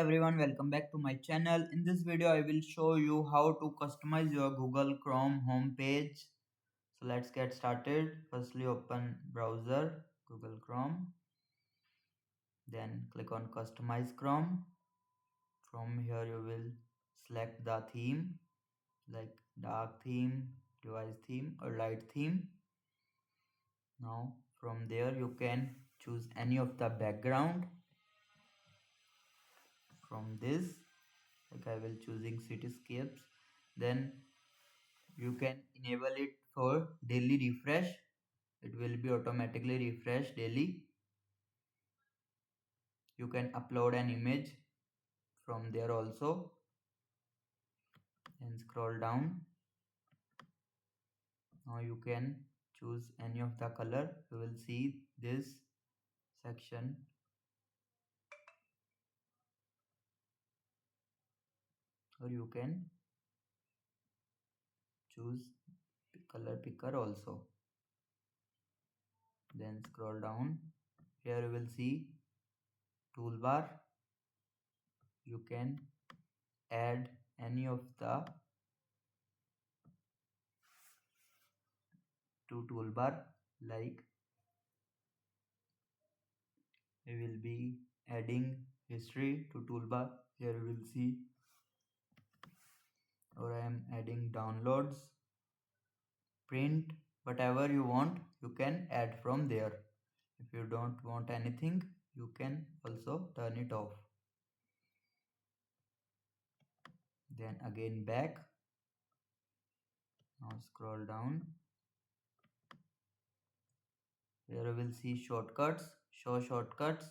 everyone, welcome back to my channel. In this video I will show you how to customize your Google Chrome homepage. So let's get started. Firstly open browser Google Chrome, then click on customize Chrome. From here you will select the theme like dark theme, device theme or light theme. Now from there you can choose any of the background. From this, like I will choosing cityscapes, then you can enable it for daily refresh. It will be automatically refreshed daily. You can upload an image from there also, and scroll down. Now you can choose any of the color. You will see this section, or you can choose color picker also. Then scroll down. Here you will see toolbar. You can add any of the two toolbar, like we will be adding history to toolbar. Here we will see, or I am adding downloads, print, whatever you want you can add from there. If you don't want anything, you can also turn it off. Then again back. Now scroll down. Here we will see shortcuts, show shortcuts.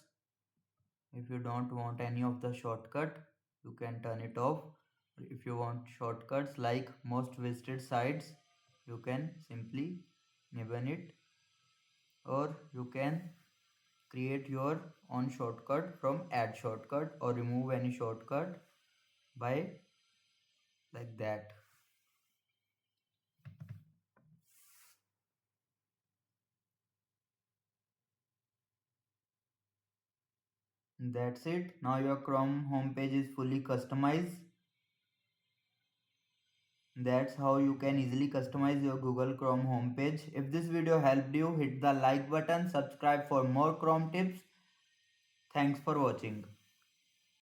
If you don't want any of the shortcut, you can turn it off. If you want shortcuts like most visited sites, you can simply enable it, or you can create your own shortcut from add shortcut, or remove any shortcut by like that. That's it. Now your Chrome homepage is fully customized. That's how you can easily customize your Google Chrome homepage. If this video helped you, hit the like button, subscribe for more Chrome tips. Thanks for watching.